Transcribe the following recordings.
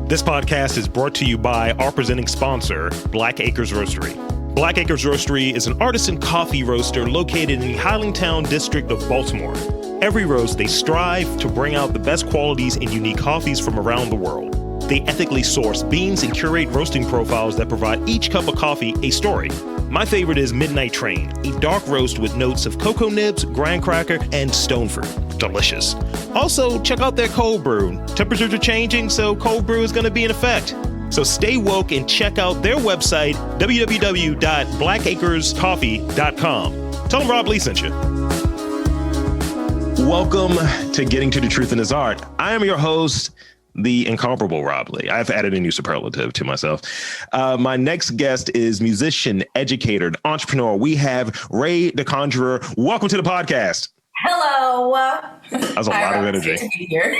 This podcast is brought to you by our presenting sponsor, Black Acres Roastery. Black Acres Roastery is an artisan coffee roaster located in the Highlandtown district of Baltimore. Every roast, they strive to bring out the best qualities and unique coffees from around the world. They ethically source beans and curate roasting profiles that provide each cup of coffee a story. My favorite is Midnight Train, a dark roast with notes of cocoa nibs, graham cracker, and stone fruit. Delicious. Also, check out their cold brew. Temperatures are changing, so cold brew is going to be in effect. So stay woke and check out their website, www.blackacrescoffee.com. Tell them Rob Lee sent you. Welcome to Getting to the Truth in His Art. I am your host, the incomparable Rob Lee. I've added a new superlative to myself. My next guest is musician, educator, and entrepreneur. We have Rae The Conjurer. Welcome to the podcast. Hello. That's a lot of energy. Good to be here.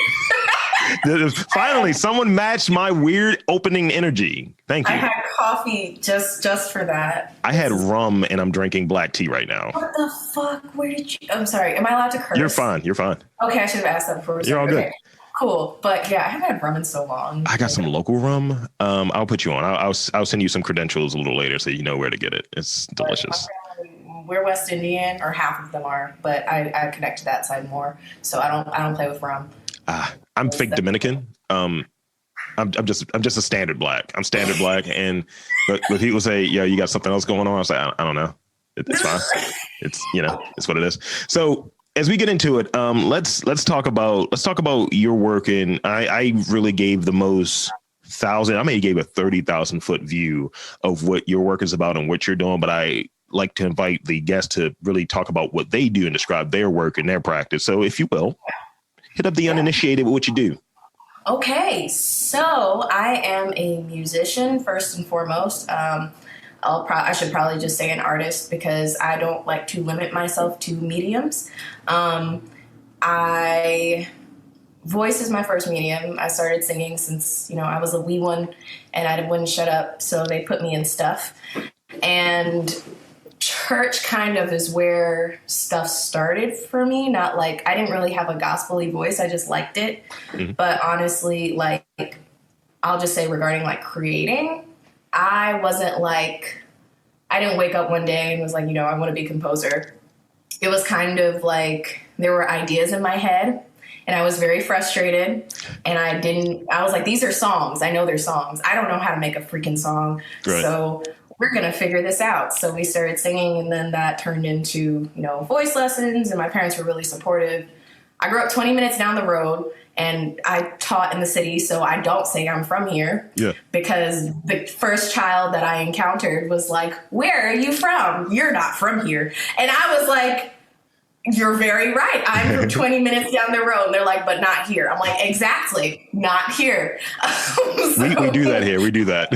Finally, someone matched my weird opening energy. Thank you. I had coffee just for that. I had rum and I'm drinking black tea right now. What the fuck? Where did you? I'm sorry. Am I allowed to curse? You're fine. You're fine. Okay, I should have asked that before. You're all good. Okay. Cool. But yeah, I haven't had rum in so long. I got some local rum. I'll put you on. I'll send you some credentials a little later so you know where to get it. It's delicious. We're West Indian, or half of them are, but I connect to that side more. So I don't play with rum. I'm fake Dominican. I'm just a standard black. I'm standard black, and but people say, "Yeah, you got something else going on." I say, "I don't know. It's fine. It's it's what it is." So as we get into it, let's talk about your work. And I really gave the most I may gave a 30,000 foot view of what your work is about and what you're doing, but I like to invite the guests to really talk about what they do and describe their work and their practice. So if you will, hit up the uninitiated with what you do. Okay, so I am a musician first and foremost. I should probably just say an artist because I don't like to limit myself to mediums. Voice is my first medium. I started singing since, I was a wee one and I wouldn't shut up. So they put me in stuff. And church kind of is where stuff started for me. Not like, I didn't really have a gospel-y voice. I just liked it. Mm-hmm. But honestly, I'll just say regarding creating, I didn't wake up one day and was like, I want to be a composer. It was kind of there were ideas in my head and I was very frustrated and I was like, these are songs. I know they're songs. I don't know how to make a freaking song. Right. So we're going to figure this out. So we started singing and then that turned into, voice lessons and my parents were really supportive. I grew up 20 minutes down the road and I taught in the city. So I don't say I'm from here because the first child that I encountered was like, where are you from? You're not from here. And I was like, you're very right. I'm from 20 minutes down the road. And they're like, but not here. I'm like, exactly. Not here. We do that here. We do that.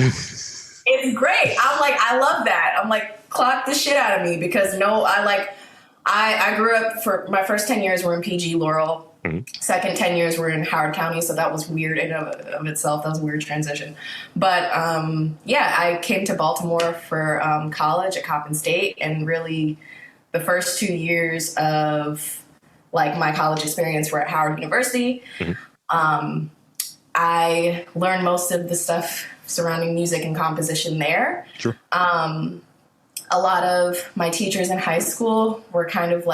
It's great. I'm like, I love that. I'm like, clock the shit out of me because I grew up for my first 10 years were in PG Laurel. Mm-hmm. Second 10 years were in Howard County. So that was weird in of itself. That was a weird transition. But I came to Baltimore for college at Coppin State. And really the first 2 years of my college experience were at Howard University. Mm-hmm. I learned most of the stuff surrounding music and composition there. Sure. A lot of my teachers in high school were kind of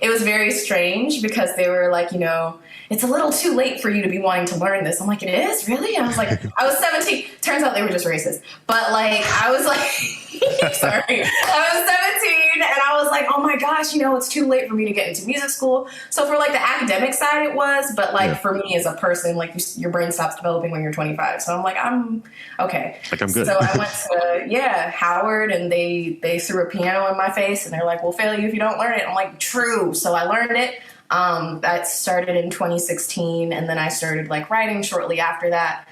it was very strange because they were like, it's a little too late for you to be wanting to learn this. I'm like, it is? Really? And I was like, I was 17. Turns out they were just racist. But I was like, sorry. I was 17 and I was like, oh my gosh, it's too late for me to get into music school. So for the academic side it was, but for me as a person, your brain stops developing when you're 25. So I'm like, I'm okay. I'm good. So I went to, Howard and they threw a piano in my face and they're like, we'll fail you if you don't learn it. I'm like, true. So I learned it. That started in 2016 and then I started writing shortly after that.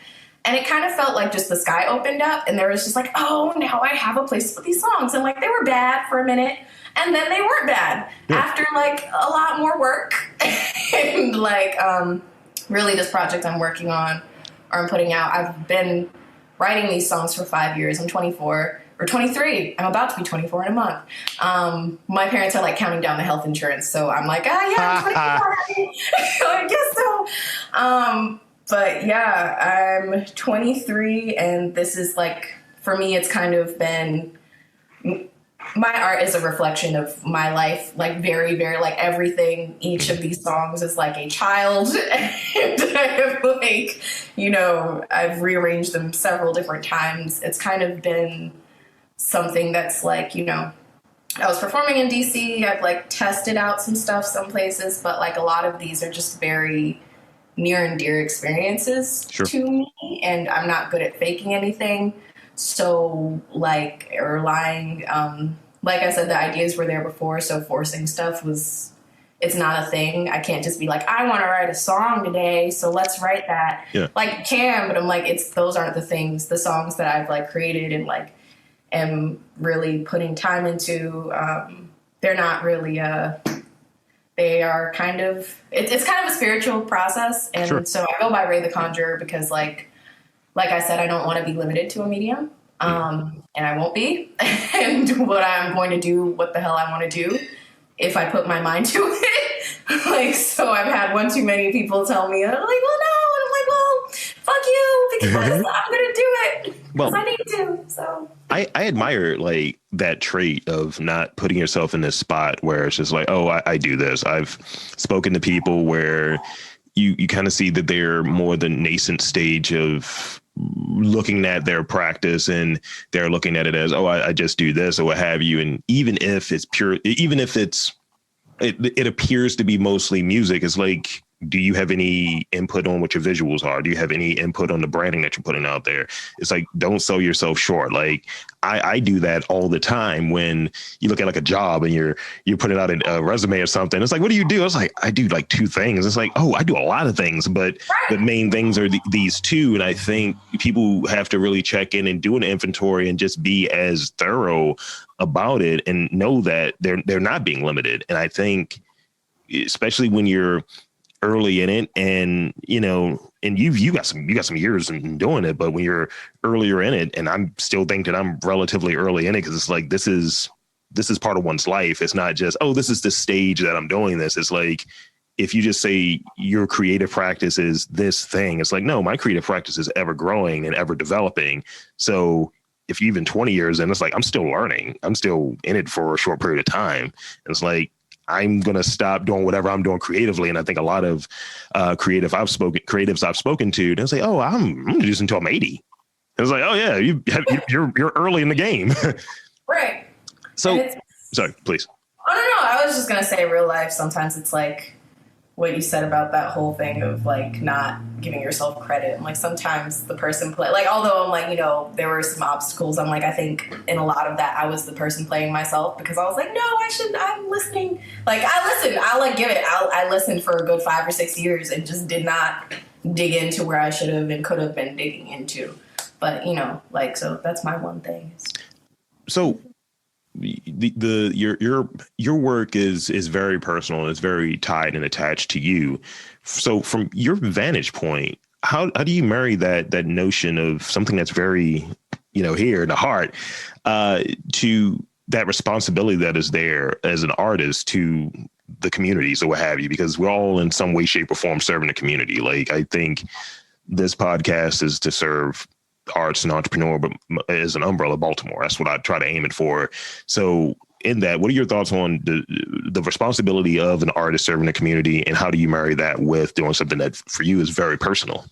And it kind of felt like just the sky opened up and there was just oh, now I have a place to put these songs. And they were bad for a minute and then they weren't bad after a lot more work. And really this project I'm working on or I'm putting out, I've been writing these songs for 5 years. I'm 24 or 23. I'm about to be 24 in a month. My parents are counting down the health insurance. So I'm like, I'm 24. I guess so. But yeah, I'm 23, and this is like, for me, it's kind of been, my art is a reflection of my life, like very, very, like everything. Each of these songs is like a child, and I have like, I've rearranged them several different times. It's kind of been something that's like, I was performing in DC. I've like tested out some stuff some places, but like a lot of these are just very near and dear experiences to me, and I'm not good at faking anything. So like, or lying, like I said, the ideas were there before, so forcing stuff it's not a thing. I can't just be like, I want to write a song today, so let's write that. Yeah. Like, you can, but I'm like, those aren't the things, the songs that I've like created and like am really putting time into. They're not really, they are kind of, it's kind of a spiritual process. And so I go by Rae The Conjurer because like I said, I don't want to be limited to a medium. And I won't be. And what I'm going to do, what the hell I want to do, if I put my mind to it. Like, so I've had one too many people tell me, I'm like, well, no. And I'm like, well, fuck you, because I'm going to do it. Well, I need to. So I admire like that trait of not putting yourself in this spot where it's just like, oh, I do this. I've spoken to people where you kind of see that they're more the nascent stage of looking at their practice, and they're looking at it as, oh, I just do this or what have you. And even if it's pure, even if it appears to be mostly music, it's like, do you have any input on what your visuals are? Do you have any input on the branding that you're putting out there? It's like, don't sell yourself short. Like I do that all the time when you look at like a job and you're putting out a resume or something. It's like, what do you do? I was like, I do like two things. It's like, oh, I do a lot of things, but the main things are these two. And I think people have to really check in and do an inventory and just be as thorough about it and know that they're not being limited. And I think, especially when you're early in it, and and you got some years in doing it, but when you're earlier in it, and I'm still thinking I'm relatively early in it, because it's like this is part of one's life. It's not just, oh, this is the stage that I'm doing this. It's like, if you just say your creative practice is this thing, it's like, no, my creative practice is ever growing and ever developing. So if you're even 20 years in, it's like, I'm still learning. I'm still in it for a short period of time. And it's like, I'm going to stop doing whatever I'm doing creatively. And I think a lot of creatives I've spoken to, they'll say, oh, I'm going to do this until I'm 80. And it's like, oh yeah, you're early in the game. Right. So, sorry, please. Oh, no. I was just going to say, real life, sometimes it's like what you said about that whole thing of like not giving yourself credit. And like sometimes the person although I'm like, there were some obstacles. I'm like, I think in a lot of that, I was the person playing myself, because I was like, no, I'm listening. Like I'll like give it. I listened for a good 5 or 6 years and just did not dig into where I should have and could have been digging into. But, so that's my one thing. So your work is very personal and it's very tied and attached to you. So from your vantage point, how do you marry that notion of something that's very, here in the heart, to that responsibility that is there as an artist to the communities or what have you? Because we're all in some way, shape or form serving the community. Like, I think this podcast is to serve arts and entrepreneur, but as an umbrella, Baltimore. That's what I try to aim it for. So in that, what are your thoughts on the responsibility of an artist serving the community, and how do you marry that with doing something that for you is very personal?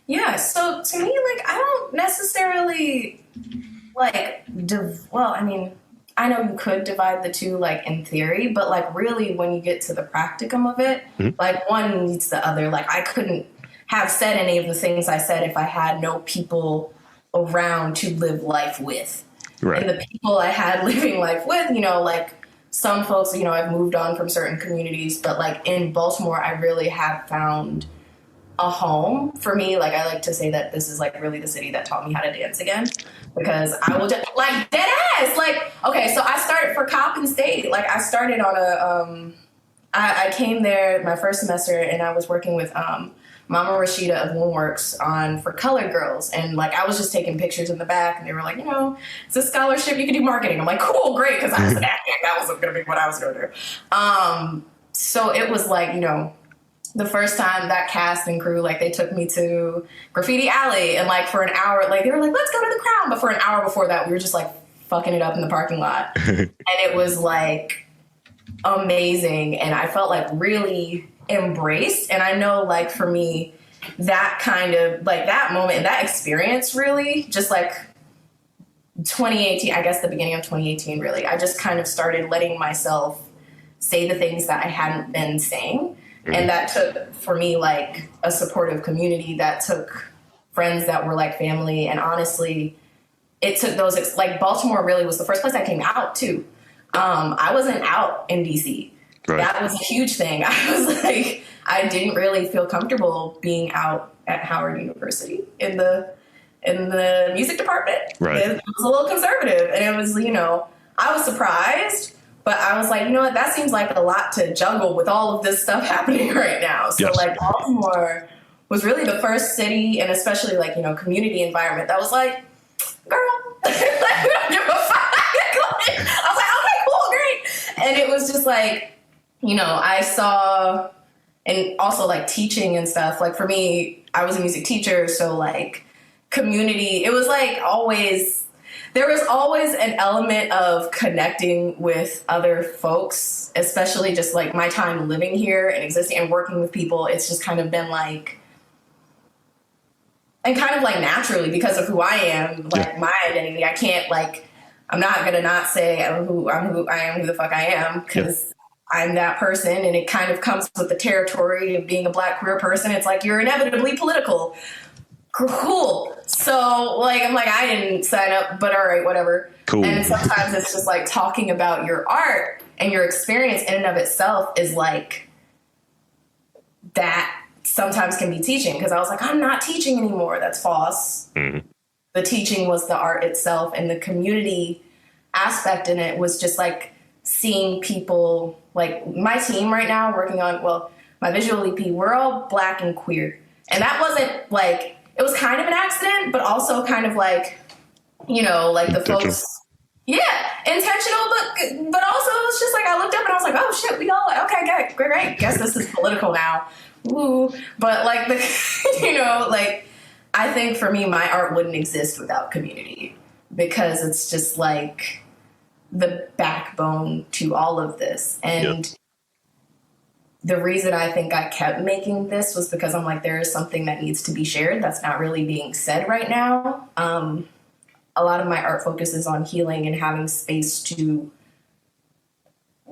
Yeah. So to me, like, I don't necessarily I know you could divide the two, like, in theory, but like really when you get to the practicum of it, like one needs the other. Like, I couldn't have said any of the things I said if I had no people around to live life with. Right. And the people I had living life with, like some folks, I've moved on from certain communities, but like in Baltimore, I really have found a home for me. Like, I like to say that this is like really the city that taught me how to dance again, because I will just like dead ass. Like, okay, so I started for Coppin State. Like, I started on I came there my first semester and I was working with, Mama Rashida of Woundworks for Colored Girls. And like, I was just taking pictures in the back, and they were like, it's a scholarship, you can do marketing. I'm like, cool, great. Cause I was an actor. That wasn't going to be what I was going to do. So it was like, the first time that cast and crew, like, they took me to Graffiti Alley, and like for an hour, like they were like, let's go to the Crown, but for an hour before that we were just like fucking it up in the parking lot. And it was like amazing, and I felt like really embraced. And I know, like, for me, that kind of like that moment, that experience, really just like 2018, I guess the beginning of 2018, really, I just kind of started letting myself say the things that I hadn't been saying. And that took, for me, like a supportive community, that took friends that were like family. And honestly, it took those, like, Baltimore really was the first place I came out to. I wasn't out in DC. Right. That was a huge thing. I was like, I didn't really feel comfortable being out at Howard University in the music department. Right. It was a little conservative, and it was, you know, I was surprised. But I was like, you know what, that seems like a lot to juggle with all of this stuff happening right now. So like Baltimore was really the first city, and especially like, you know, community environment, that was like, girl, like, we don't give a fuck. Like, I was like, okay, cool, great. And it was just like, you know, I saw, and also like teaching and stuff, like for me, I was a music teacher. So like community, it was like always, there was always an element of connecting with other folks, especially just like my time living here and existing and working with people. It's just kind of been like, and kind of like naturally because of who I am, like my identity, I can't like, I'm not going to not say who I am, who the fuck I am, because I'm that person. And it kind of comes with the territory of being a Black queer person. It's like, you're inevitably political. Cool. So like, I'm like, I didn't sign up, but all right, whatever. Cool. And sometimes it's just like talking about your art and your experience in and of itself is like, that sometimes can be teaching. Cause I was like, I'm not teaching anymore. That's false. Mm-hmm. The teaching was the art itself, and the community aspect in it was just like seeing people, like my team right now working on, well, my visual EP, we're all Black and queer. And that wasn't like, it was kind of an accident, but also kind of like, you know, like the folks, intentional, but also it was just like, I looked up and I was like, oh shit, we all, okay, great. Guess this is political now. Woo. But like you know, like, I think for me, my art wouldn't exist without community, because it's just like the backbone to all of this. And the reason I think I kept making this was because I'm like, there is something that needs to be shared that's not really being said right now. A lot of my art focuses on healing and having space to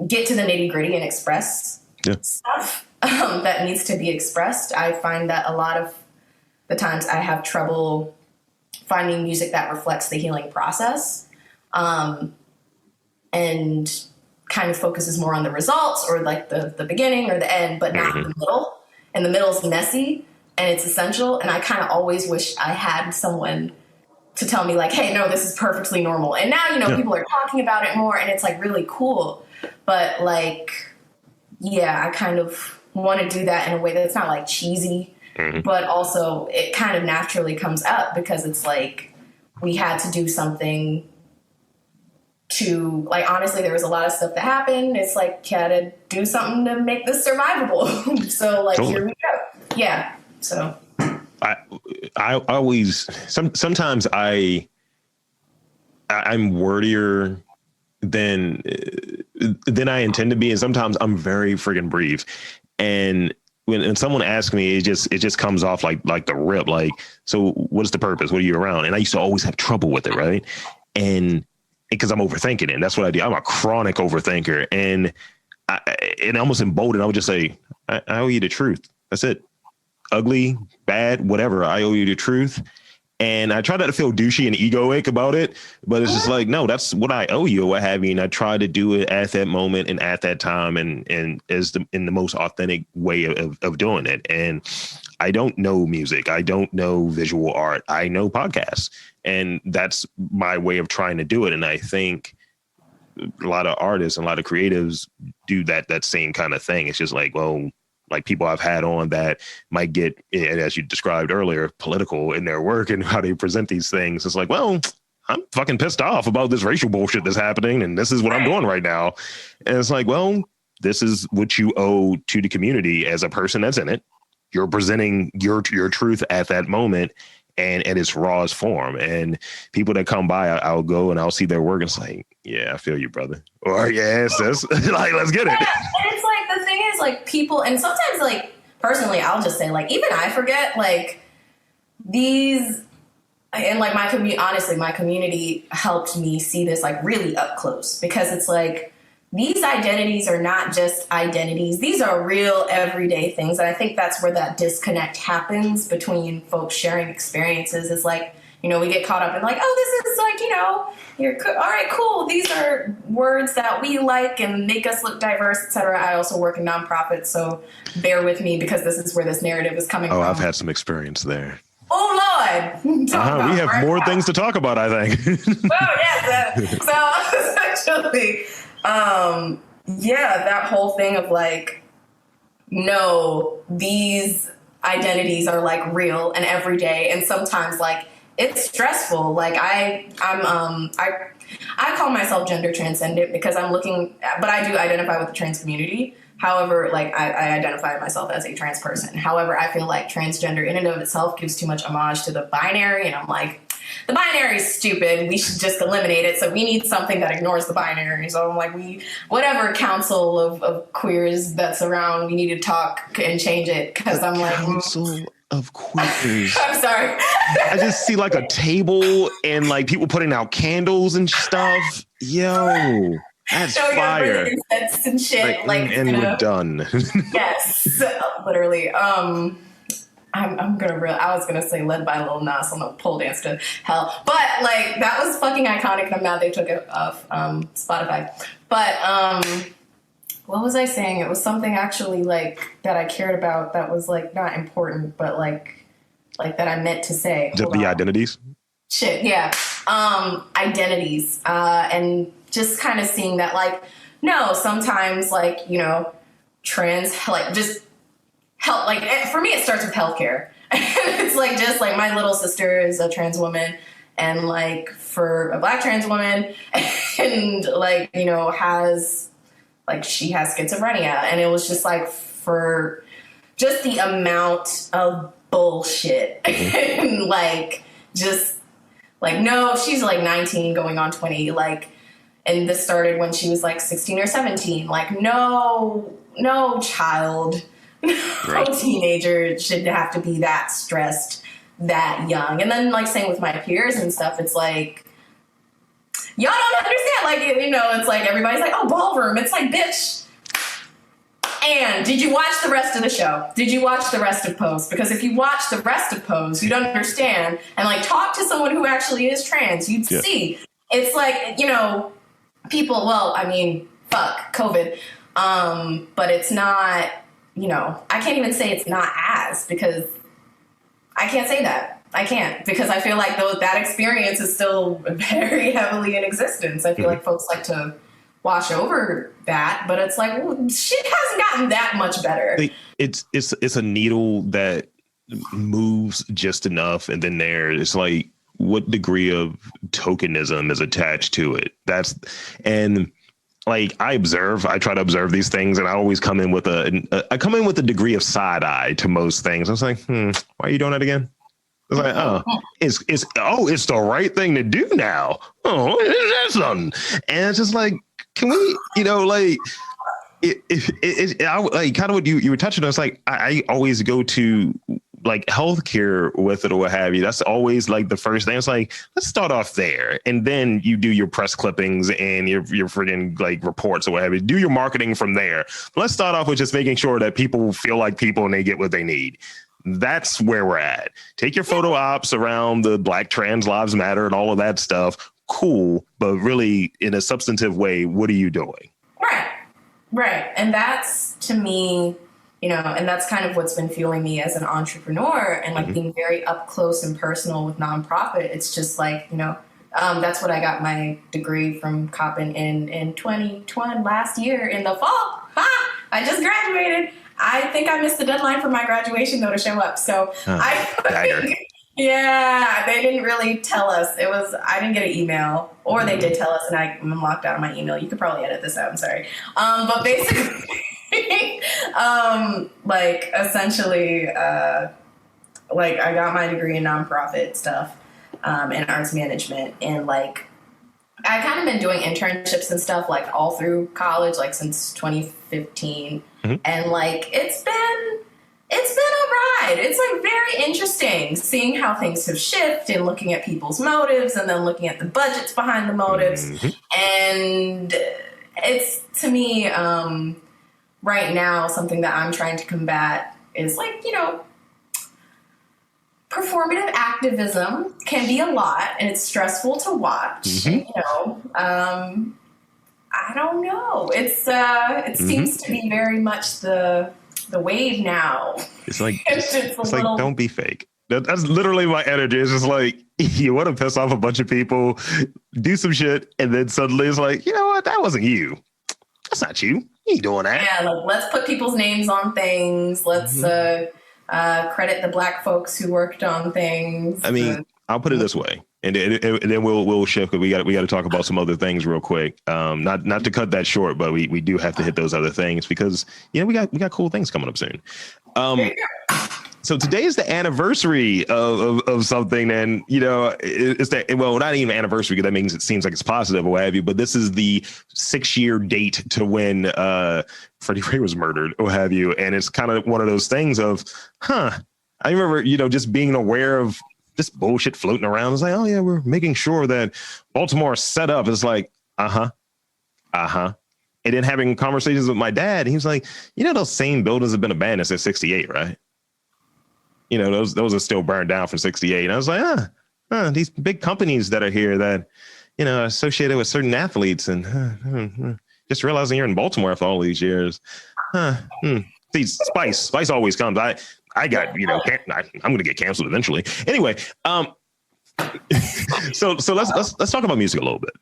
get to the nitty gritty and express stuff that needs to be expressed. I find that a lot of the times I have trouble finding music that reflects the healing process, and kind of focuses more on the results or like the beginning or the end, but not the middle. And the middle's messy and it's essential. And I kind of always wish I had someone to tell me like, hey, no, this is perfectly normal. And now, you know, people are talking about it more and it's like really cool. But like, I kind of want to do that in a way that's not like cheesy, but also it kind of naturally comes up because it's like, we had to do something to, like, honestly, there was a lot of stuff that happened. It's like, you had to do something to make this survivable. So like, Here we go. Yeah. So I always, sometimes I'm wordier than I intend to be. And sometimes I'm very friggin' brief. And when someone asks me, it just comes off like the rip, like, so what's the purpose? What are you around? And I used to always have trouble with it. Right. And because I'm overthinking it. And that's what I do. I'm a chronic overthinker. And it almost emboldened. I would just say, I owe you the truth. That's it. Ugly, bad, whatever. I owe you the truth. And I try not to feel douchey and egoic about it, but it's just like, no, that's what I owe you or what have you. And I try to do it at that moment and at that time and in the most authentic way of doing it. And I don't know music. I don't know visual art. I know podcasts. And that's my way of trying to do it. And I think a lot of artists and a lot of creatives do that same kind of thing. It's just like, well, like people I've had on that might get, as you described earlier, political in their work and how they present these things. It's like, well, I'm fucking pissed off about this racial bullshit that's happening. And this is what I'm doing right now. And it's like, well, this is what you owe to the community as a person that's in it. You're presenting your truth at that moment and at its rawest form. And people that come by, I'll go and I'll see their work. And it's like, yeah, I feel you, brother. Or yeah, sis. Like, let's get it. Yeah, and it's like, the thing is, like, people, and sometimes, like, personally, I'll just say, like, even I forget, like, these, and like my community, honestly, my community helped me see this like really up close, because it's like, these identities are not just identities. These are real everyday things. And I think that's where that disconnect happens between folks sharing experiences, is like, you know, we get caught up in like, oh, this is like, you know, all right, cool. These are words that we like and make us look diverse, etc. I also work in nonprofits, so bear with me because this is where this narrative is coming from. Oh, I've had some experience there. Oh, Lord. We have more things to talk about, I think. Well, yes. So essentially, that whole thing of like, no, these identities are like real and everyday, and sometimes like it's stressful. Like I call myself gender transcendent because I'm looking, but I do identify with the trans community. However, like I identify myself as a trans person. However, I feel like transgender in and of itself gives too much homage to the binary, and I'm like, the binary is stupid. We should just eliminate it. So we need something that ignores the binary. So I'm like, whatever council of queers that's around, we need to talk and change it. Because I'm like, council of queers. I'm sorry. I just see like a table and like people putting out candles and stuff. Yo, that's fire. And shit. Like, and we're done. Yes, literally. I was gonna say led by Lil Nas on the pole dance to hell, but like that was fucking iconic, and I'm mad they took it off Spotify. But what was I saying? It was something actually like that I cared about that was like not important, but like that I meant to say. The identities. Shit, yeah. Identities, and just kind of seeing that like, no, sometimes like, you know, trans, like just help, like for me it starts with healthcare. It's like, just like my little sister is a trans woman, and like for a Black trans woman, and like, you know, she has schizophrenia, and it was just like, for just the amount of bullshit and like just like, no, she's like 19 going on 20, like, and this started when she was like 16 or 17, like no child, no teenager should have to be that stressed that young. And then like same with my peers and stuff, it's like, y'all don't understand, like, you know, it's like everybody's like, oh, ballroom, it's like, bitch. And did you watch the rest of the show? Did you watch the rest of Pose? Because if you watch the rest of Pose, you'd understand, and like talk to someone who actually is trans, you'd see. It's like, you know, people, well, I mean, fuck COVID. But it's not, you know, I can't even say it's not as, because I can't say that. I can't, because I feel like that experience is still very heavily in existence. I feel like folks like to wash over that, but it's like, well, shit hasn't gotten that much better. It's a needle that moves just enough, and then it's like, what degree of tokenism is attached to it? And like I try to observe these things, and I always come in with a degree of side eye to most things. I was like, why are you doing that again? It's like, it's the right thing to do now. Oh, that's something. And it's just like, can we, you know, like, I like kind of what you were touching on. It's like, I always go to like healthcare with it or what have you. That's always like the first thing. It's like, let's start off there. And then you do your press clippings and your friggin' like reports or what have you. Do your marketing from there. But let's start off with just making sure that people feel like people and they get what they need. That's where we're at. Take your photo ops around the Black Trans Lives Matter and all of that stuff. Cool. But really, in a substantive way, what are you doing? Right. And that's, to me, you know, and that's kind of what's been fueling me as an entrepreneur, and like being very up close and personal with nonprofit. It's just like, you know, that's what I got my degree from copping in 2020 last year in the fall. I just graduated. I think I missed the deadline for my graduation though to show up. So Yeah, they didn't really tell us. I didn't get an email, or they did tell us, and I'm locked out of my email. You could probably edit this out. I'm sorry. But basically, like essentially, like I got my degree in nonprofit stuff, and arts management, and like I kind of been doing internships and stuff like all through college, like since 2015, and like it's been a ride. It's like very interesting seeing how things have shifted and looking at people's motives and then looking at the budgets behind the motives. And it's, to me, right now, something that I'm trying to combat is like, you know, performative activism can be a lot and it's stressful to watch. You know, I don't know. It seems to be very much the wave now. It's like, it's like, don't be fake. That's literally my energy. It's just like, you want to piss off a bunch of people, do some shit, and then suddenly it's like, you know what? That wasn't you. That's not you. You ain't doing that. Yeah, like, let's put people's names on things. Let's credit the Black folks who worked on things. I mean, I'll put it this way, and then we'll shift, because we got to talk about some other things real quick. Not to cut that short, but we do have to hit those other things because, you know, we got cool things coming up soon. So today is the anniversary of something, and you know, it's that, well, not even anniversary, because that means it seems like it's positive or what have you, but this is the 6-year date to when Freddie Gray was murdered or have you, and it's kind of one of those things of, I remember, you know, just being aware of this bullshit floating around. It's like, oh yeah, we're making sure that Baltimore is set up. It's like, and then having conversations with my dad, he was like, you know, those same buildings have been abandoned since '68, right? You know, those are still burned down from '68. And I was like, these big companies that are here that, you know, are associated with certain athletes, and just realizing you're in Baltimore after all these years. See, Spice always comes. I got, you know, I'm going to get canceled eventually. Anyway, so let's talk about music a little bit.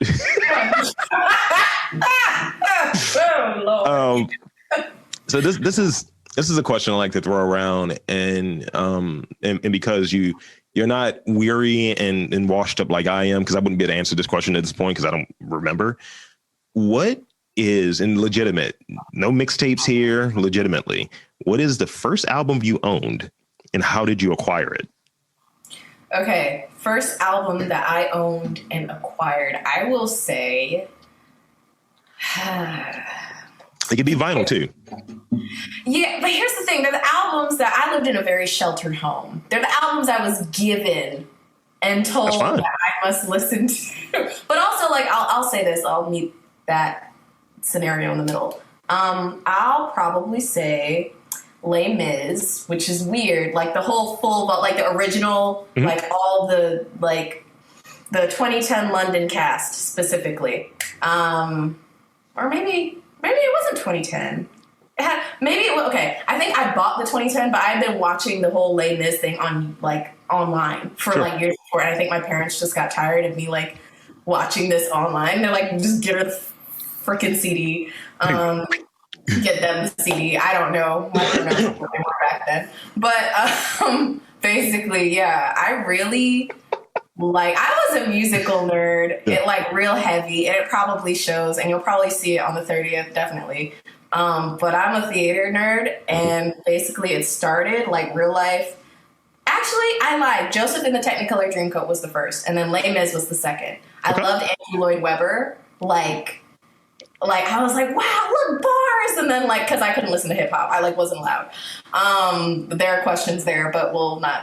So this is a question I like to throw around, and because you're not weary and washed up like I am, because I wouldn't be able to answer this question at this point because I don't remember. What is, and legitimate, no mixtapes here, legitimately, what is the first album you owned and how did you acquire it? Okay, first album that I owned and acquired, I will say... It could be vinyl too. Yeah, but here's the thing. They're the albums that I lived in a very sheltered home. They're the albums I was given and told that I must listen to. But also, like, I'll say this. I'll meet that scenario in the middle. I'll probably say Les Mis, which is weird. Like, the whole full, like, the original, like, all the, like, the 2010 London cast specifically. Or maybe it wasn't 2010. Maybe it was, okay. I think I bought the 2010, but I've been watching the whole Les Mis thing on, like, online for like years before. And I think my parents just got tired of me, like, watching this online. They're like, just get her the freaking CD. Get them the CD. I don't know. I don't know what they were back then. But basically, yeah, I really... Like, I was a musical nerd, it like real heavy, and it probably shows, and you'll probably see it on the 30th, definitely. But I'm a theater nerd, and basically it started like real life. Actually, I lied. Joseph in the Technicolor Dreamcoat was the first, and then Les Mis was the second. I loved Andrew Lloyd Webber. Like I was like, wow, look, bars, and then like, because I couldn't listen to hip hop, I like wasn't allowed. There are questions there, but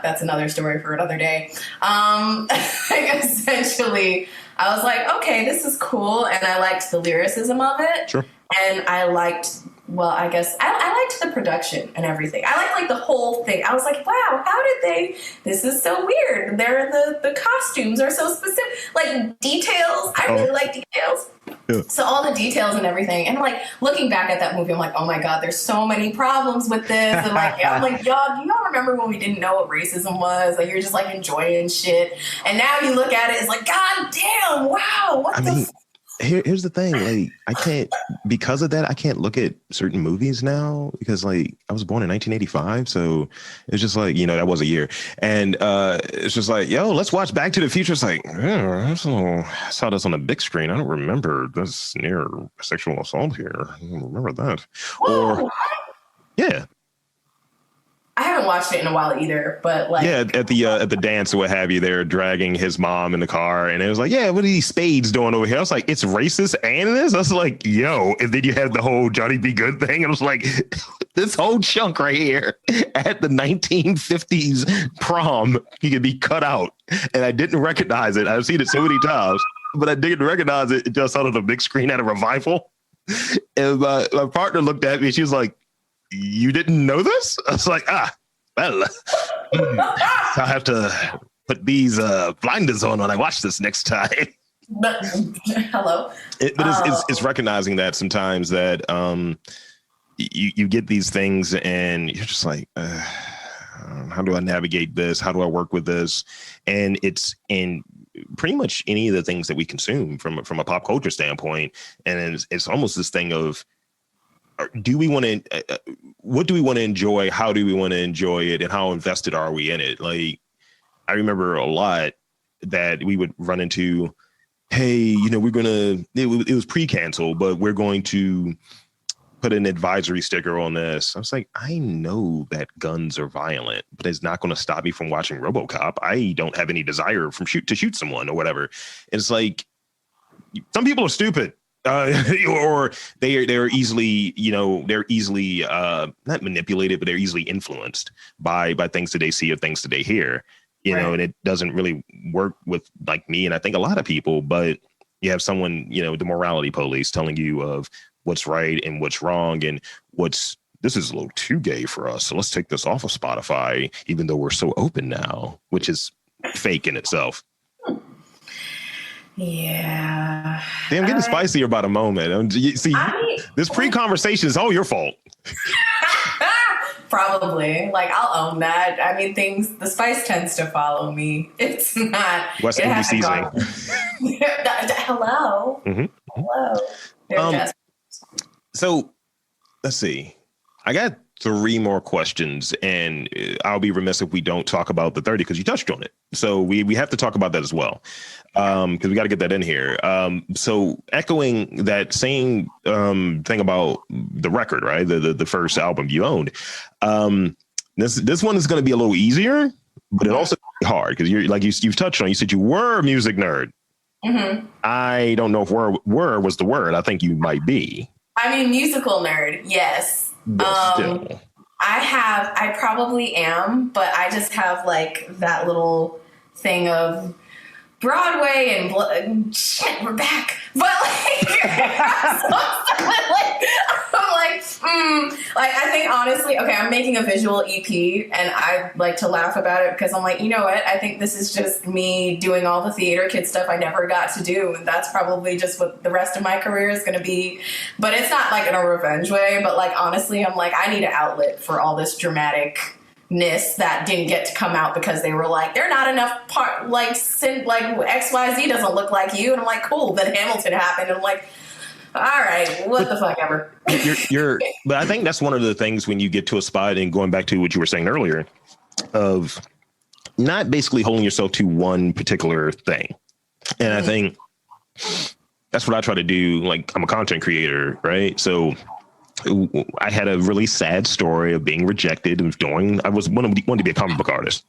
that's another story for another day. Like, essentially, I was like, okay, this is cool, and I liked the lyricism of it. Sure. And I liked, well, I guess I liked the production and everything. I liked like the whole thing. I was like, wow, how did this is so weird. The costumes are so specific, like details. I really like details. Yeah. So all the details and everything. And like looking back at that movie, I'm like, oh my God, there's so many problems with this. And like, I'm like, y'all, do y'all remember when we didn't know what racism was? Like, you're just like enjoying shit. And now you look at it, it's like, God damn, wow, Here's the thing, like I can't, because of that, I can't look at certain movies now because like I was born in 1985, so it's just like, that was a year, and it's just like, yo, let's watch Back to the Future. It's like, I saw this on the big screen. I don't remember this near sexual assault here. I don't remember that. Whoa. Or yeah. I haven't watched it in a while either, but like, yeah, at the dance or what have you, they're dragging his mom in the car, and it was like, yeah, what are these spades doing over here? I was like, it's racist and this. I was like, yo, and then you have the whole Johnny B. Good thing, and I was like, this whole chunk right here at the 1950s prom, he could be cut out, and I didn't recognize it. I've seen it so many times, but I didn't recognize it until I saw it on the big screen at a revival, and my partner looked at me, and she was like, you didn't know this? I was like, well, I'll have to put these blinders on when I watch this next time. Hello. It's recognizing that sometimes that you get these things and you're just like, how do I navigate this? How do I work with this? And it's in pretty much any of the things that we consume from a pop culture standpoint. And it's almost this thing of, do we want to, what do we want to enjoy? How do we want to enjoy it? And how invested are we in it? Like, I remember a lot that we would run into, hey, we're going to, it was pre-canceled, but we're going to put an advisory sticker on this. I was like, I know that guns are violent, but it's not going to stop me from watching RoboCop. I don't have any desire to shoot someone or whatever. And it's like, some people are stupid. Or they're easily, not manipulated, but they're easily influenced by things that they see or things that they hear, right. And it doesn't really work with like me. And I think a lot of people, but you have someone, the morality police telling you of what's right and what's wrong and this is a little too gay for us. So let's take this off of Spotify, even though we're so open now, which is fake in itself. Yeah. Damn, I'm getting spicy about a moment. This pre-conversation is all your fault. Probably. Like, I'll own that. I mean, the spice tends to follow me. It's not. West Indian seasoning. Hello. Mm-hmm. Hello. So, let's see. I got 3 more questions, and I'll be remiss if we don't talk about the 30 because you touched on it. So we have to talk about that as well because we got to get that in here. So echoing that same thing about the record, right? The first album you owned. This one is going to be a little easier, but it also hard because you're like you've touched on. You said you were a music nerd. Mm-hmm. I don't know if were was the word. I think you might be. I mean, musical nerd. Yes. I probably am, but I just have like that little thing of Broadway and shit, we're back. But like, I think honestly, okay, I'm making a visual EP and I like to laugh about it because I'm like, you know what? I think this is just me doing all the theater kid stuff I never got to do. And that's probably just what the rest of my career is going to be. But it's not like in a revenge way. But like, honestly, I'm like, I need an outlet for all this dramaticness that didn't get to come out because they were like, they're not enough XYZ doesn't look like you. And I'm like, cool. Then Hamilton happened. And I'm like, all right, what the fuck ever. But I think that's one of the things when you get to a spot and going back to what you were saying earlier of not basically holding yourself to one particular thing. And I think that's what I try to do. Like, I'm a content creator, right? So I had a really sad story of being rejected and I wanted to be a comic book artist.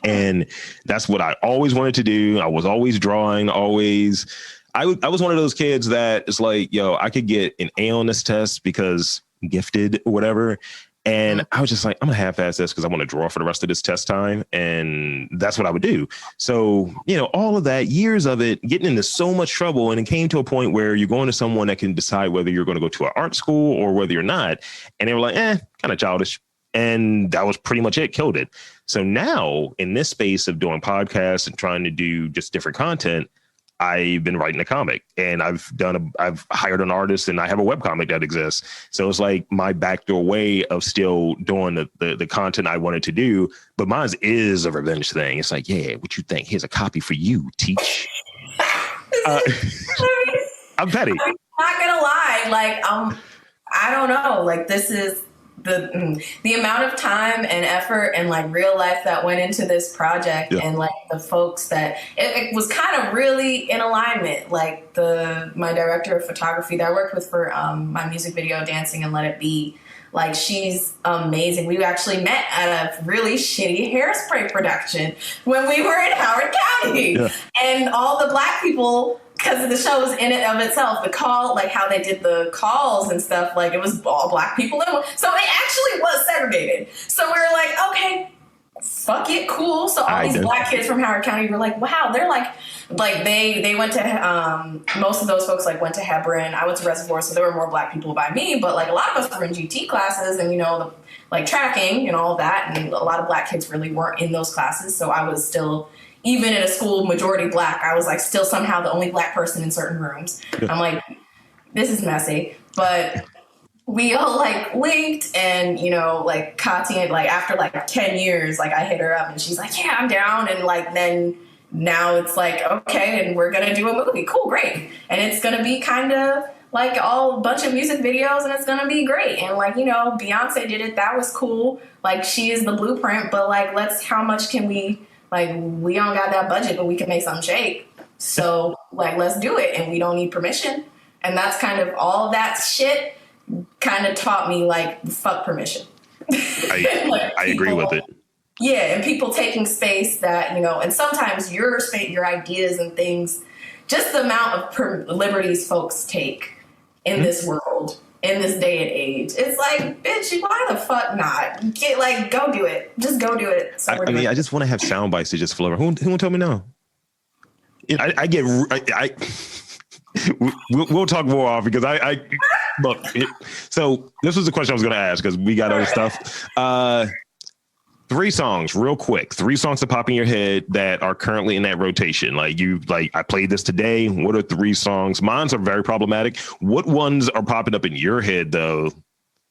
And that's what I always wanted to do. I was always drawing, I was one of those kids that is like, yo, I could get an A on this test because I'm gifted or whatever. And I was just like, I'm going to half-ass this because I want to draw for the rest of this test time. And that's what I would do. So, all of that, years of it, getting into so much trouble. And it came to a point where you're going to someone that can decide whether you're going to go to an art school or whether you're not. And they were like, kind of childish. And that was pretty much it, killed it. So now in this space of doing podcasts and trying to do just different content, I've been writing a comic and I've hired an artist and I have a webcomic that exists. So it's like my backdoor way of still doing the content I wanted to do, but mine is a revenge thing. It's like, yeah, what you think? Here's a copy for you, teach. I'm petty. I'm not gonna lie. Like, I don't know. Like, this is the amount of time and effort and like real life that went into this project, and like the folks that it was kind of really in alignment. Like my director of photography that I worked with for my music video Dancing and Let It Be, like she's amazing. We actually met at a really shitty Hairspray production when we were in Howard County, and all the Black people, because the show was in and of itself, the call, like how they did the calls and stuff, like it was all Black people. So it actually was segregated. So we were like, okay, fuck it, cool. So all these Black kids from Howard County were like, wow, they're like they went to, most of those folks like went to Hebron. I went to Reservoir, so there were more Black people by me, but like a lot of us were in GT classes and, you know, like tracking and all of that. And a lot of Black kids really weren't in those classes. So I was still, even in a school majority Black, I was like still somehow the only Black person in certain rooms. I'm like, this is messy. But we all like linked, and, you know, like Katya, like after like 10 years, like I hit her up and she's like, yeah, I'm down. And like, then now it's like, okay, and we're going to do a movie. Cool, great. And it's going to be kind of like a bunch of music videos, and it's going to be great. And like, you know, Beyonce did it. That was cool. Like, she is the blueprint, but like, how much can we, like, we don't got that budget, but we can make something shake. So, like, let's do it. And we don't need permission. And that's kind of all that shit kind of taught me, like, fuck permission. I agree with it. Yeah, and people taking space that, you know, and sometimes your space, your ideas and things, just the amount of liberties folks take in this world, in this day and age. It's like, bitch, why the fuck not? Go do it. Just go do it. So I mean, I just want to have sound bites to just flow over. Who will tell me no? We'll talk more off, because look. So this was the question I was going to ask, because we got other stuff. 3 songs, real quick. 3 songs that pop in your head that are currently in that rotation. Like, I played this today. What are 3 songs? Mine are very problematic. What ones are popping up in your head, though,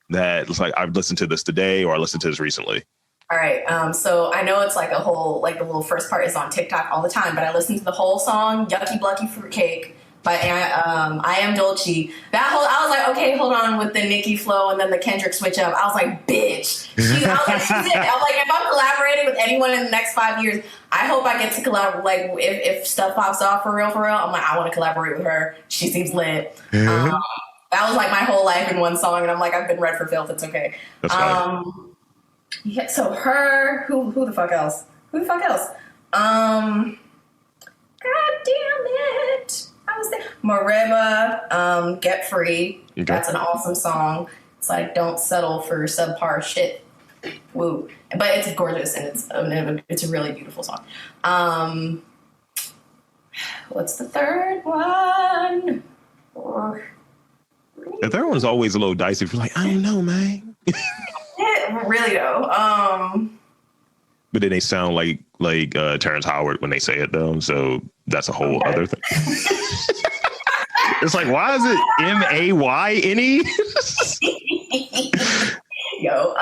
that it's like, I've listened to this today, or I listened to this recently? All right. So I know it's like a whole, like the little first part is on TikTok all the time, but I listened to the whole song, Yucky Blucky Fruitcake, by I Am Dolce. I was like, okay, hold on, with the Nicki flow and then the Kendrick switch up. I was like, bitch. She's it. I was like, if I'm collaborating with anyone in the next 5 years, I hope I get to collaborate. Like, if stuff pops off for real, I'm like, I want to collaborate with her. She seems lit. That was like my whole life in one song, and I'm like, I've been read for filth. It's okay. That's fine. Yeah. So her. Who the fuck else? God damn it. I was there. Mariba, Get Free. Okay. That's an awesome song. It's like, don't settle for subpar shit. Woo. But it's gorgeous, and it's a really beautiful song. What's the third one? The third one's always a little dicey. If you're like, I don't know, man. Really though. But then they sound like Terrence Howard when they say it, though. So that's a whole other thing. It's like, why is it Mayne? Yo,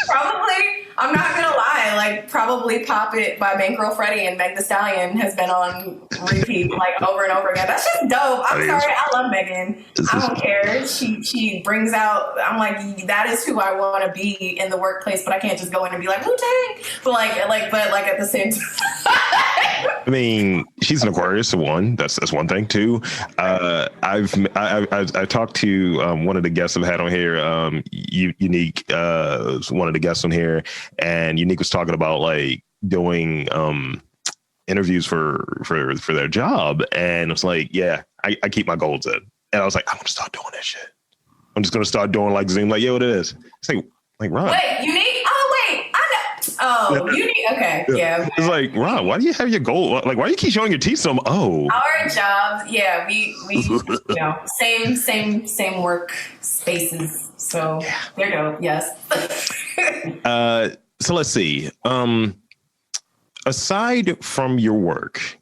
probably. I'm not gonna lie. Like, probably "Pop It" by Bankroll Freddie and Meg Thee Stallion has been on repeat like over and over again. That's just dope. I'm sorry, I love Megan. I don't care. She brings out. I'm like, that is who I want to be in the workplace, but I can't just go in and be like Wu-Tang. But at the same time. I mean, she's an Aquarius, so one. That's one thing. 2, I talked to one of the guests I've had on here, Unique, one of the guests on here, and Unique was talking about like doing interviews for their job, and it's like, yeah, I keep my goals in, and I was like, I'm gonna start doing that shit. I'm just gonna start doing like Zoom, like, yeah, what it is. It's like Ron. Wait, Unique? Unique. Okay, yeah. It's like, Ron, why do you have your goal? Like, why do you keep showing your teeth so? Our jobs, yeah, we same work spaces. So they're dope. Yes. So let's see. Aside from your work,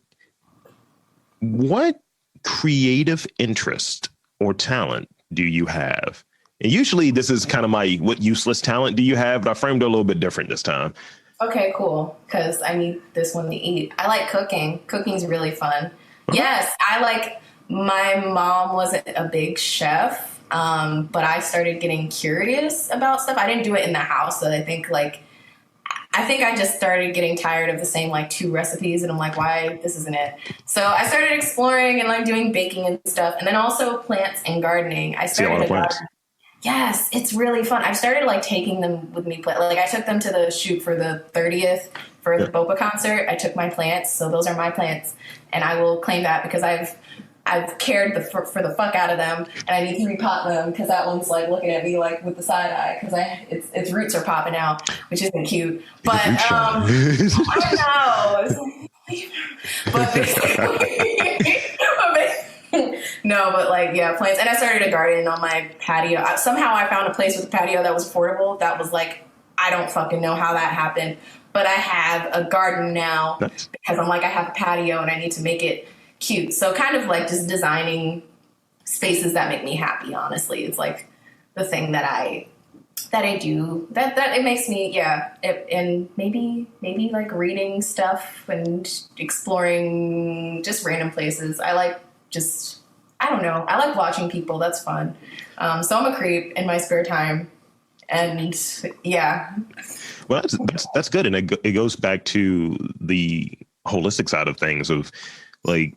what creative interest or talent do you have? And usually this is kind of what useless talent do you have? But I framed it a little bit different this time. Okay, cool. Because I need this one to eat. I like cooking. Cooking's really fun. Yes, I like my mom wasn't a big chef, but I started getting curious about stuff. I didn't do it in the house, so I think I just started getting tired of the same like 2 recipes, and I'm like, why this isn't it? So I started exploring and like doing baking and stuff, and then also plants and gardening. I started plants. Yes, it's really fun. I've started like taking them with me. Like I took them to the shoot for the 30th for the Bopa concert. I took my plants, so those are my plants, and I will claim that because I've cared for the fuck out of them, and I need to repot them because that one's like looking at me like with the side eye because its roots are popping out, which isn't cute. But I know. But no, but like, yeah, plants. And I started a garden on my patio. Somehow I found a place with a patio that was affordable. That was like, I don't fucking know how that happened, but I have a garden now because I'm like, I have a patio and I need to make it cute. So kind of like just designing spaces that make me happy. Honestly, it's like the thing that I do that it makes me, and maybe like reading stuff and exploring just random places. I don't know. I like watching people. That's fun. So I'm a creep in my spare time. And yeah. Well, that's good. And it goes back to the holistic side of things of like,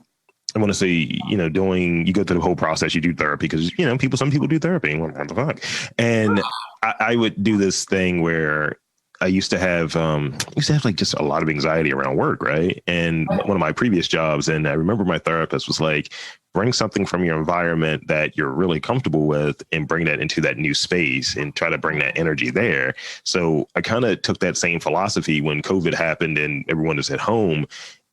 I want to say, you go through the whole process, you do therapy because, some people do therapy. What the fuck? And I would do this thing where I used to have like just a lot of anxiety around work. Right. And one of my previous jobs. And I remember my therapist was like, bring something from your environment that you're really comfortable with and bring that into that new space and try to bring that energy there. So I kind of took that same philosophy when COVID happened and everyone was at home,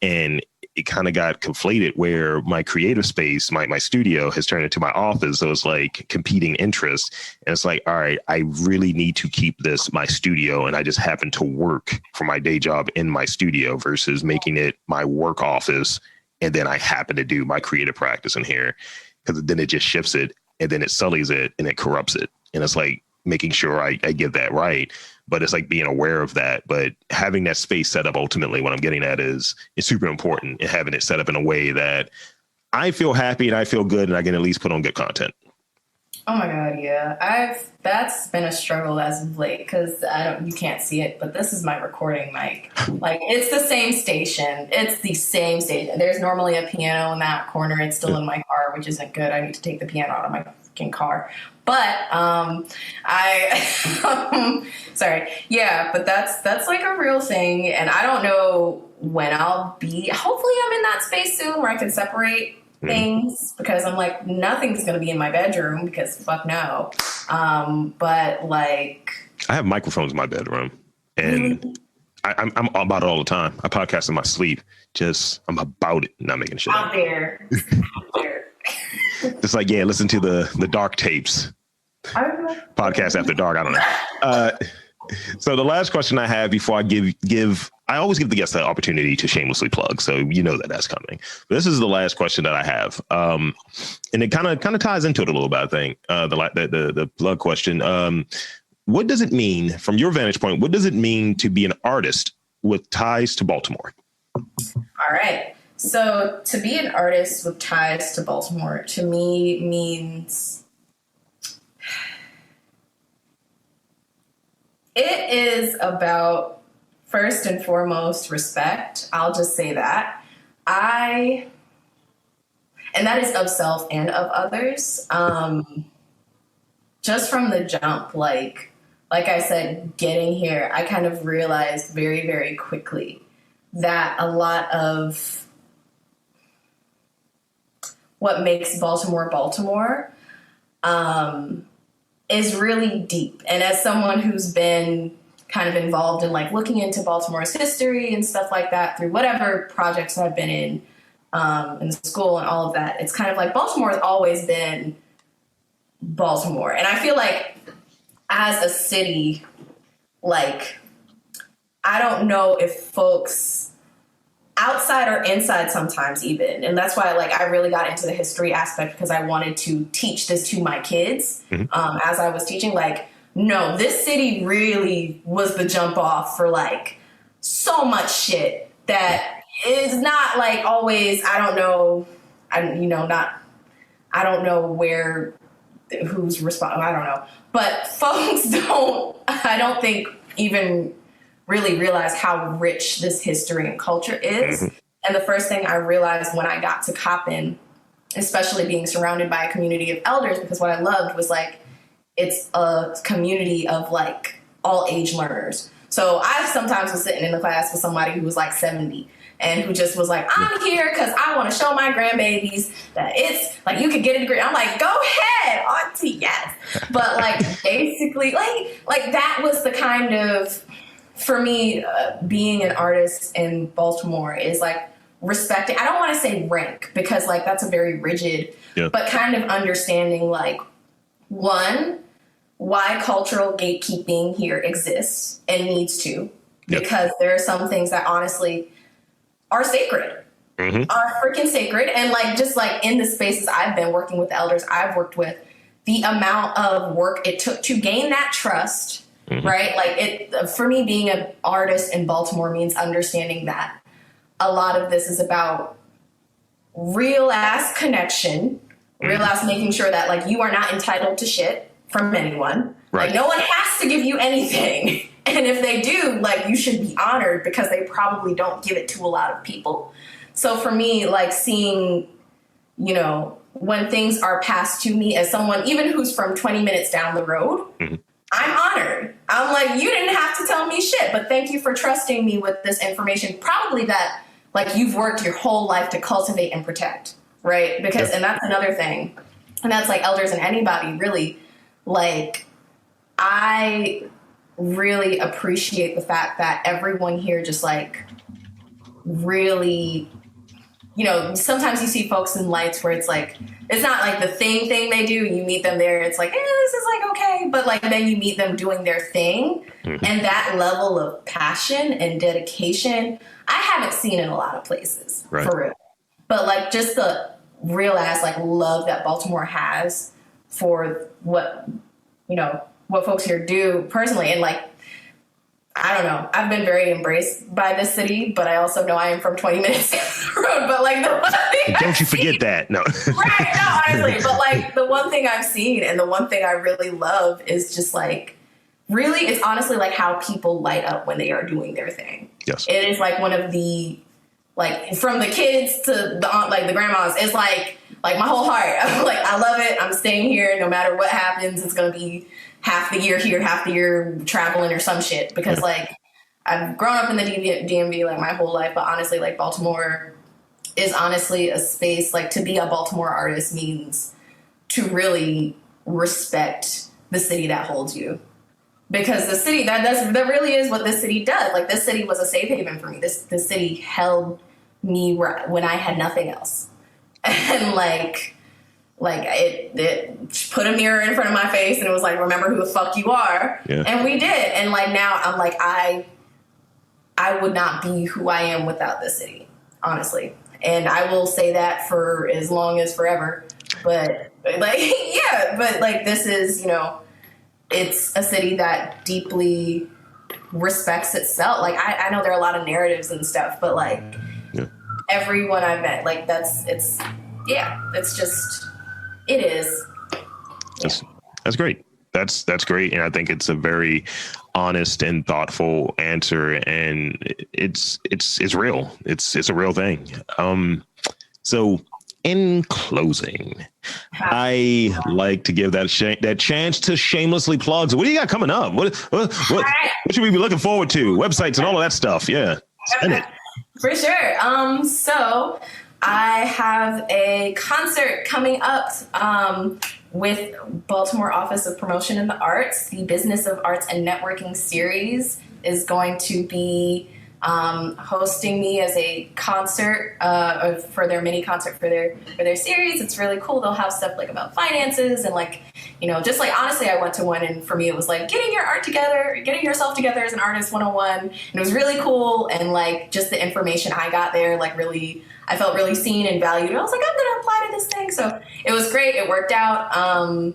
and it kind of got conflated where my creative space, my studio has turned into my office. So it's like competing interests. And it's like, all right, I really need to keep this my studio. And I just happen to work for my day job in my studio versus making it my work office. And then I happen to do my creative practice in here, because then it just shifts it and then it sullies it and it corrupts it. And it's like making sure I get that right. But it's like being aware of that. But having that space set up, ultimately, what I'm getting at is super important, and having it set up in a way that I feel happy and I feel good and I can at least put on good content. Oh my God, yeah. That's been a struggle as of late because you can't see it, but this is my recording mic. Like, it's the same station. It's the same station. There's normally a piano in that corner. It's still in my car, which isn't good. I need to take the piano out of my fucking car. But sorry. Yeah, but that's like a real thing, and I don't know when I'll be. Hopefully, I'm in that space soon where I can separate things, because I'm like, nothing's gonna be in my bedroom because fuck no. But like, I have microphones in my bedroom, and I'm about it all the time. I podcast in my sleep. I'm about it, not making shit out there. Just like, listen to the dark tapes. Podcast after dark. I don't know. So the last question I have before I I always give the guests the opportunity to shamelessly plug. So that's coming. But this is the last question that I have. And it kind of ties into it a little bit, I think. The plug question. What does it mean, from your vantage point, what does it mean to be an artist with ties to Baltimore? All right. So to be an artist with ties to Baltimore, to me, means it is about, first and foremost, respect. I'll just say that. And that is of self and of others. Just from the jump, like I said, getting here, I kind of realized very, very quickly that a lot of what makes Baltimore Baltimore is really deep. And as someone who's been kind of involved in like looking into Baltimore's history and stuff like that through whatever projects I've been in school and all of that, it's kind of like Baltimore has always been Baltimore. And I feel like as a city, like, I don't know if folks outside or inside sometimes even. And that's why, like, I really got into the history aspect, because I wanted to teach this to my kids. As I was teaching, like, no, this city really was the jump off for like so much shit that is not like always, I don't know, not I don't know who's responsible. I don't know. But folks I don't think even really realize how rich this history and culture is. Mm-hmm. And the first thing I realized when I got to Coppin, especially being surrounded by a community of elders, because what I loved was like, it's a community of like all age learners. So I sometimes was sitting in the class with somebody who was like 70 and who just was like, I'm here because I want to show my grandbabies that it's like, you could get a degree. I'm like, go ahead, auntie, yes. But like, basically, like that was the kind of, for me, being an artist in Baltimore is like respecting, I don't want to say rank because like that's a very rigid, but kind of understanding like, one, why cultural gatekeeping here exists and needs to, because there are some things that honestly are sacred, are freaking sacred. And like, just like in the spaces I've been working with elders I've worked with, the amount of work it took to gain that trust, right? Like for me, being an artist in Baltimore means understanding that a lot of this is about real ass connection, real ass making sure that like you are not entitled to shit from anyone. Right. Like no one has to give you anything. And if they do, like you should be honored because they probably don't give it to a lot of people. So for me, like seeing, you know, when things are passed to me as someone, even who's from 20 minutes down the road, I'm honored. I'm like, you didn't have to tell me shit, but thank you for trusting me with this information. Probably that like you've worked your whole life to cultivate and protect. Right. Because, and that's another thing. And that's like elders and anybody really, like, I really appreciate the fact that everyone here just like really, you know, sometimes you see folks in lights where it's like, it's not like the thing they do. You meet them there. It's like, this is like, okay. But like, then you meet them doing their thing. And that level of passion and dedication, I haven't seen in a lot of places for real. But like just the real ass like love that Baltimore has for what, you know, what folks here do personally. And like, I don't know, I've been very embraced by this city, but I also know I am from 20 minutes down the road. But like the one thing don't you forget that. No. Right, no, honestly. But like the one thing I've seen and the one thing I really love is just like, really, it's honestly like how people light up when they are doing their thing. Yes. It is like one of the, like from the kids to the aunt, like the grandmas, it's like my whole heart. I'm like, I love it. I'm staying here no matter what happens. It's going to be half the year here, half the year traveling or some shit. Because like I've grown up in the DMV like my whole life. But honestly, like Baltimore is honestly a space, like to be a Baltimore artist means to really respect the city that holds you. Because the city, that really is what this city does. Like this city was a safe haven for me. This city held me when I had nothing else. And like it put a mirror in front of my face and it was like, remember who the fuck you are. Yeah. And we did. And like now I'm like, I would not be who I am without this city, honestly. And I will say that for as long as forever. But like, yeah, but like this is, you know, it's a city that deeply respects itself. Like I know there are a lot of narratives and stuff, but like everyone I've met, like it's just, it is. That's great. That's great. And I think it's a very honest and thoughtful answer. And it's real. It's a real thing. So in closing, I like to give that chance to shamelessly plug. So what do you got coming up? What should we be looking forward to? Websites and all of that stuff. Yeah. Spend it. For sure. So I have a concert coming up with Baltimore Office of Promotion in the Arts. The Business of Arts and Networking series is going to be hosting me as a concert for their mini concert for their series. It's really cool. They'll have stuff like about finances and like, you know, just like honestly, I went to one and for me it was like getting yourself together as an artist 101. And it was really cool. And like just the information I got there, like really, I felt really seen and valued. I was like, I'm going to apply to this thing. So it was great. It worked out.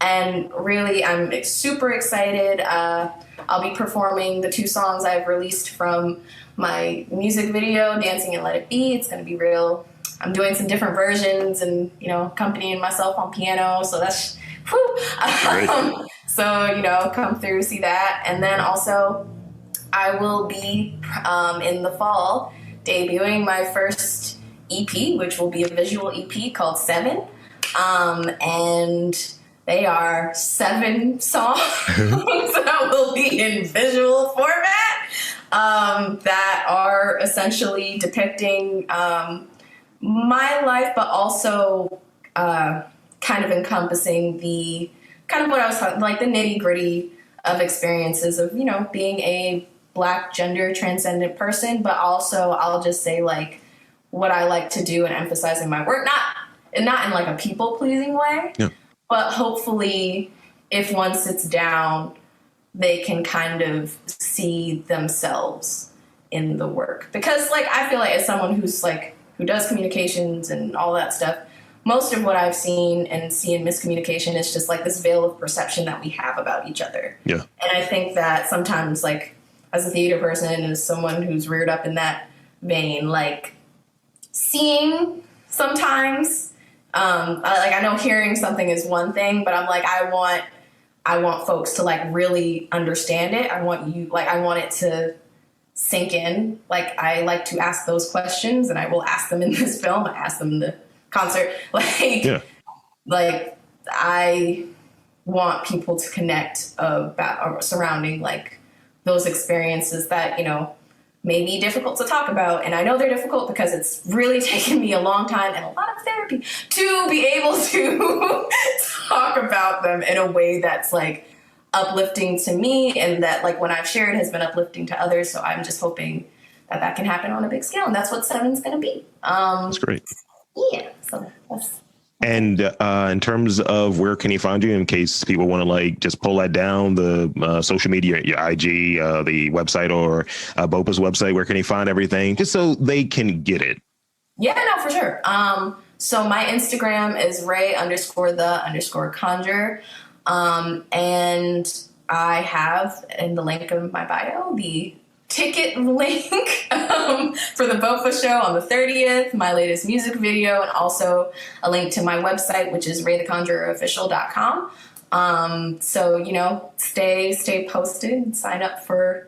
And really, I'm super excited. I'll be performing the 2 songs I've released from my music video, Dancing and Let It Be. It's going to be real I'm doing some different versions and, accompanying myself on piano. So that's, so, come through, see that. And then also I will be in the fall debuting my first EP, which will be a visual EP called 7. And they are 7 songs that will be in visual format that are essentially depicting my life, but also kind of encompassing the kind of what I was talking, like the nitty gritty of experiences of, being a Black gender transcendent person, but also I'll just say like what I like to do and emphasize in my work, not in like a people pleasing way, but hopefully if one sits down, they can kind of see themselves in the work. Because like, I feel like as someone who does communications and all that stuff, most of what I've seen and see in miscommunication is just like this veil of perception that we have about each other. Yeah. And I think that sometimes like as a theater person and as someone who's reared up in that vein, like seeing sometimes, I know hearing something is one thing, but I'm like, I want folks to like really understand it. I want it to sink in. Like I like to ask those questions and I will ask them in this film. I ask them in the concert. Like I want people to connect about surrounding like those experiences that, may be difficult to talk about. And I know they're difficult because it's really taken me a long time and a lot of therapy to be able to talk about them in a way that's like uplifting to me and that like when I've shared has been uplifting to others. So I'm just hoping that can happen on a big scale. And that's what 7's going to be. That's great. Yeah. So that's. And in terms of where can you find you in case people want to like just pull that down, the social media, your IG, the website or BOPA's website, where can you find everything just so they can get it? Yeah, no, for sure. So my Instagram is Rae_the_Conjurer. And I have in the link of my bio, the ticket link for the BOPA show on the 30th, my latest music video, and also a link to my website, which is RaeTheConjurerOfficial.com. So, stay posted, sign up for,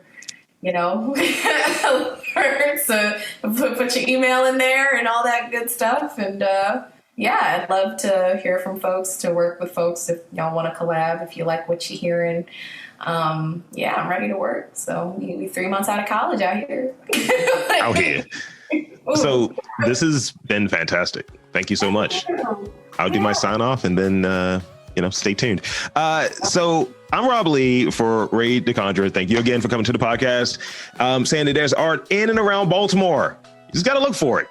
alerts, put your email in there and all that good stuff. And, I'd love to hear from folks, to work with folks if y'all want to collab, if you like what you're hearing. I'm ready to work. So we 3 months out of college out here. So this has been fantastic. Thank you so much. I'll do my sign off and then, stay tuned. So I'm Rob Lee for Rae The Conjurer. Thank you again for coming to the podcast. Saying that there's art in and around Baltimore. You just got to look for it.